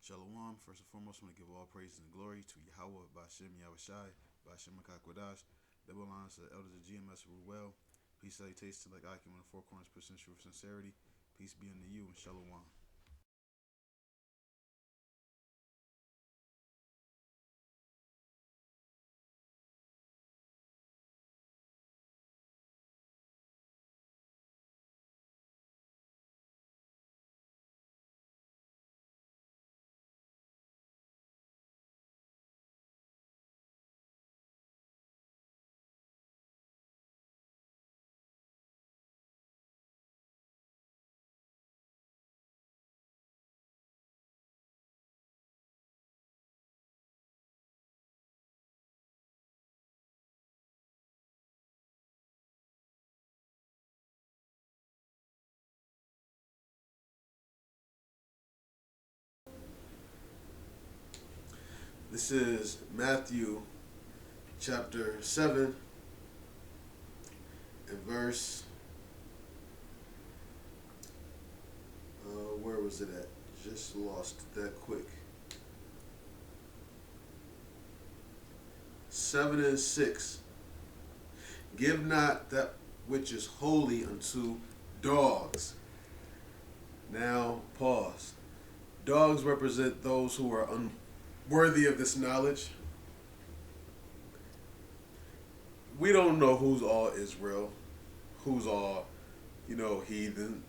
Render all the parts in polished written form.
Shalom. First and foremost, I want to give all praise and glory to Yahweh, Bashem Yahushai, Bashem Makakwadash. Double lines to the elders of GMS rule well. Peace, salutations to like Akim in the four corners, percent truth, sincerity. Peace be unto you and Shalom. This is Matthew chapter 7 and verse, where was it at? Just lost it that quick. 7 and 6. Give not that which is holy unto dogs. Now, pause. Dogs represent those who are unworthy of this knowledge. We don't know who's all Israel, who's all, heathen.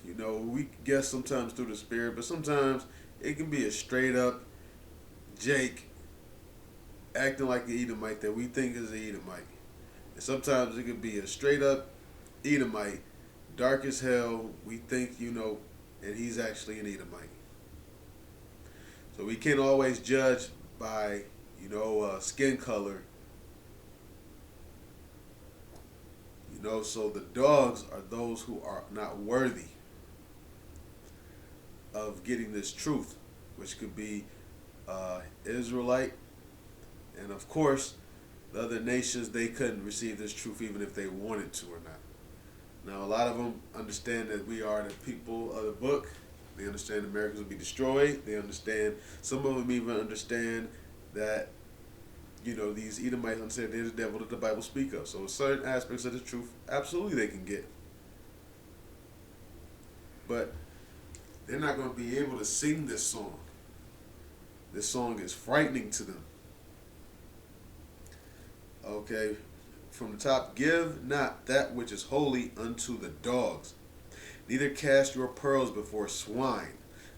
We guess sometimes through the spirit, but sometimes it can be a straight up Jake acting like the Edomite that we think is the Edomite. And sometimes it could be a straight up Edomite, dark as hell, we think, and he's actually an Edomite. So we can't always judge by, skin color. So the dogs are those who are not worthy of getting this truth, which could be Israelite. And of course, the other nations, they couldn't receive this truth even if they wanted to or not. Now, a lot of them understand that we are the people of the book. They understand Americans will be destroyed. They understand, some of them even understand that, these Edomites understand they're the devil that the Bible speaks of. So certain aspects of the truth, absolutely they can get. But they're not going to be able to sing this song. This song is frightening to them. Okay, from the top, give not that which is holy unto the dogs, neither cast your pearls before swine,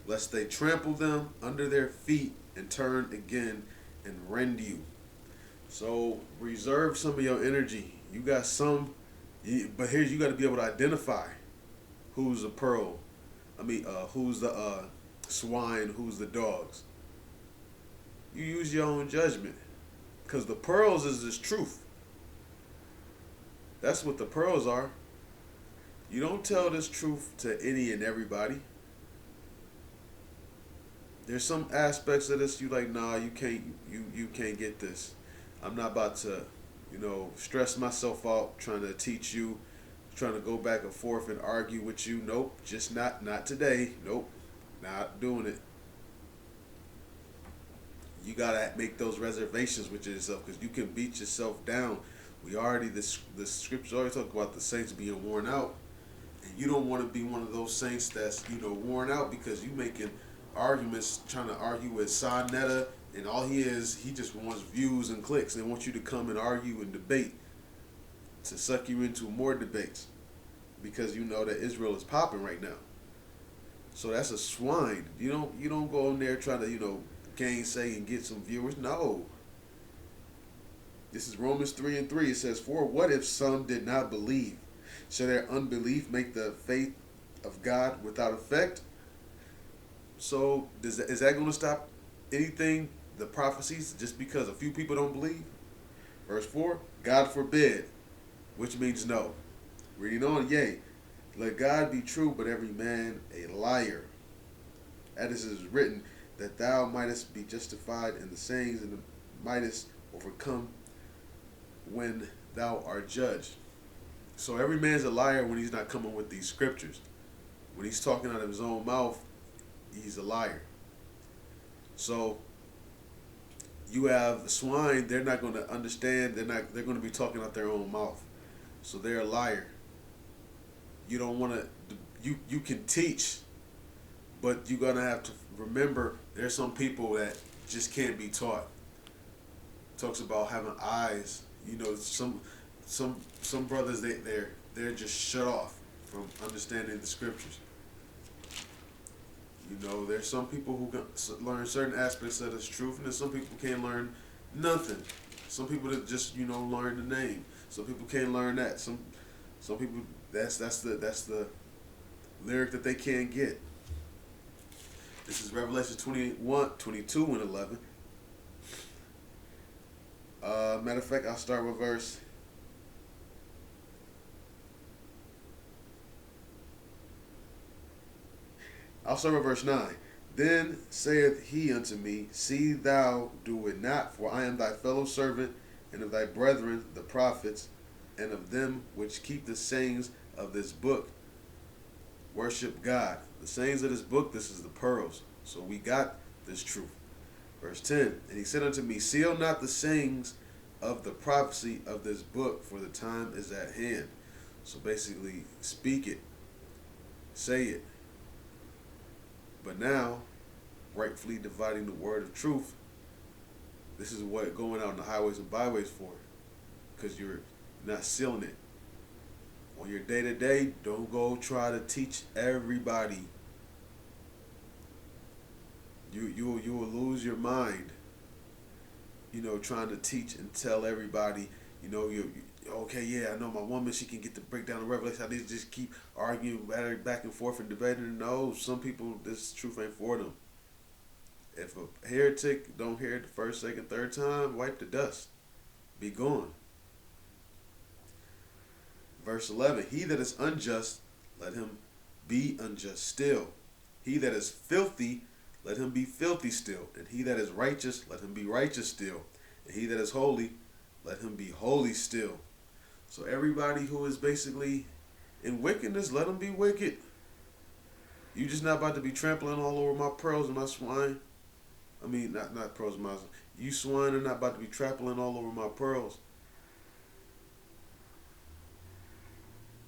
lest they trample them under their feet and turn again and rend you. So reserve some of your energy. You got some, but here's, you got to be able to identify who's the pearl. Who's the swine, who's the dogs. You use your own judgment. Because the pearls is this truth. That's what the pearls are. You don't tell this truth to any and everybody. There's some aspects of this you like, nah, you can't get this. I'm not about to, stress myself out trying to teach you, trying to go back and forth and argue with you. Nope, just not today. Nope, not doing it. You gotta make those reservations with yourself because you can beat yourself down. The scriptures already talk about the saints being worn out, and you don't want to be one of those saints that's worn out because you making arguments, trying to argue with Sonetta, and all he just wants views and clicks and wants you to come and argue and debate to suck you into more debates because you know that Israel is popping right now. So that's a swine. You don't go in there trying to gainsay and get some viewers. No. This is Romans 3 and 3. It says, for what if some did not believe? Shall their unbelief make the faith of God without effect? So is that going to stop anything, the prophecies, just because a few people don't believe? Verse 4, God forbid, which means no. Reading on, yea, let God be true, but every man a liar. As it is written, that thou mightest be justified in the sayings and mightest overcome when thou art judged. So every man's a liar when he's not coming with these scriptures. When he's talking out of his own mouth, he's a liar. So you have swine, they're not going to understand, they're going to be talking out their own mouth. So they're a liar. You don't want to, you can teach, but you're going to have to remember there's some people that just can't be taught. Talks about having eyes. You know, some brothers they're just shut off from understanding the scriptures. You know, there's some people who can learn certain aspects of this truth, and then some people can't learn nothing. Some people that just learn the name. Some people can't learn that. Some people that's the lyric that they can't get. This is Revelation 21, 22, and 11. Matter of fact, I'll start with verse. I'll start with verse 9. Then saith he unto me, See thou do it not, for I am thy fellow servant, and of thy brethren the prophets, and of them which keep the sayings of this book. Worship God. The sayings of this book, this is the pearls. So we got this truth. Verse 10. And he said unto me, Seal not the sayings of the prophecy of this book, for the time is at hand. So basically, speak it. Say it. But now, rightfully dividing the word of truth, this is what going out on the highways and byways for. Because you're not sealing it. On your day-to-day, don't go try to teach everybody. You will lose your mind. Trying to teach and tell everybody, you okay, yeah, I know my woman, she can get to break down the revelation. I need to just keep arguing back and forth and debating. No, some people, this truth ain't for them. If a heretic don't hear it the first, second, third time, wipe the dust. Be gone. Verse 11, He that is unjust, let him be unjust still. He that is filthy, let him be filthy still. And he that is righteous, let him be righteous still. And he that is holy, let him be holy still. So everybody who is basically in wickedness, let them be wicked. You just not about to be trampling all over my pearls and my swine. I mean, not pearls and my... You swine are not about to be trampling all over my pearls.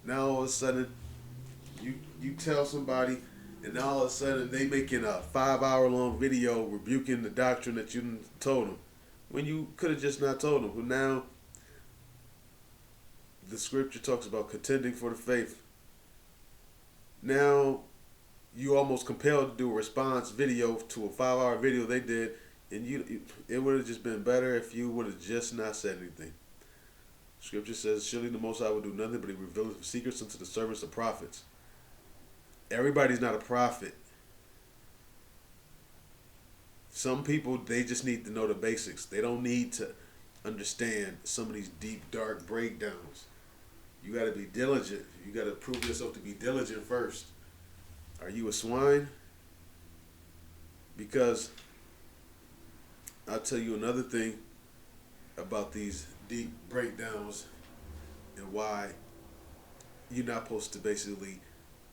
Now all of a sudden, you tell somebody, and now all of a sudden they making a 5-hour-long video rebuking the doctrine that you told them, when you could have just not told them. But now the scripture talks about contending for the faith. Now you almost compelled to do a response video to a 5-hour video they did, and it would have just been better if you would have just not said anything. Scripture says, Surely the Most High will do nothing but He revealeth secrets unto the servants of prophets. Everybody's not a prophet. Some people, they just need to know the basics. They don't need to understand some of these deep, dark breakdowns. You got to be diligent. You got to prove yourself to be diligent first. Are you a swine? Because I'll tell you another thing about these deep breakdowns and why you're not supposed to basically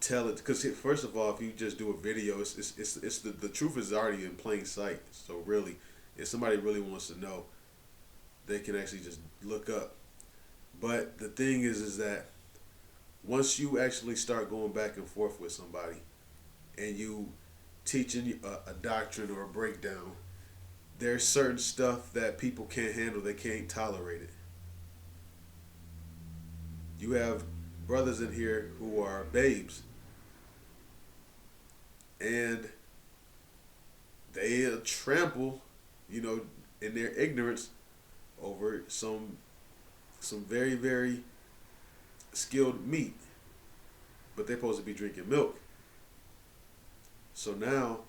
tell it. Because first of all, if you just do a video, it's the truth is already in plain sight. So really, if somebody really wants to know, they can actually just look up. But the thing is that once you actually start going back and forth with somebody and you teaching a doctrine or a breakdown, there's certain stuff that people can't handle. They can't tolerate it. You have brothers in here who are babes, and they trample, in their ignorance over some very, very skilled meat, but they're supposed to be drinking milk. So now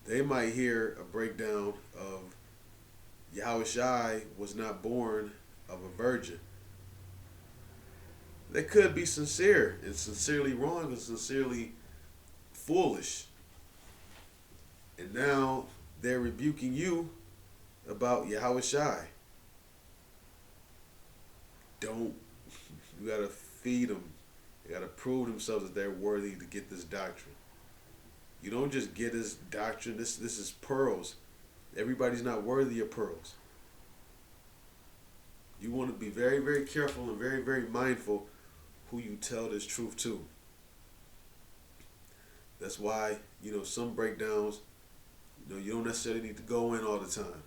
they might hear a breakdown of Yahushai was not born of a virgin. They could be sincere and sincerely wrong and sincerely foolish. And now they're rebuking you about Yahushai. You gotta feed them. They gotta prove themselves that they're worthy to get this doctrine. You don't just get this doctrine. This is pearls. Everybody's not worthy of pearls. You want to be very, very careful and very, very mindful who you tell this truth to. That's why, some breakdowns, you don't necessarily need to go in all the time.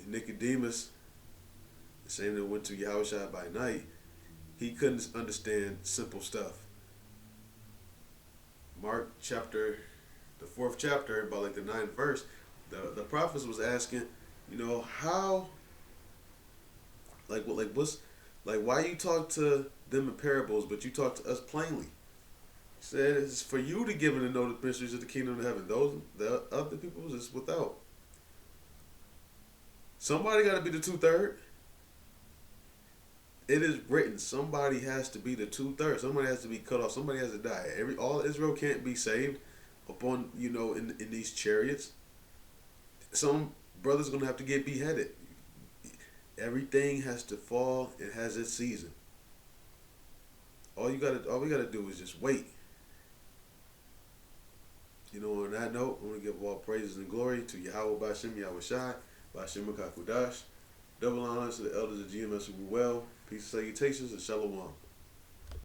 Nicodemus, the same that went to Yahushua by night, he couldn't understand simple stuff. Mark chapter, the 4th chapter, about like the 9th verse, the prophets was asking, how, why you talk to them in parables, but you talk to us plainly? He said, it's for you to give and to know the mysteries of the kingdom of heaven. The other people is without. Somebody got to be the 2/3. It is written. Somebody has to be the 2/3. Somebody has to be cut off. Somebody has to die. All Israel can't be saved upon in these chariots. Some brothers gonna have to get beheaded. Everything has to fall. It has its season. All we gotta do is just wait. On that note, I want to give all praises and glory to Yahweh Bashem Yahweh Shai, Bashem Makakudash. Double honors to the elders of GMS who were well. Peace and salutations and shalom.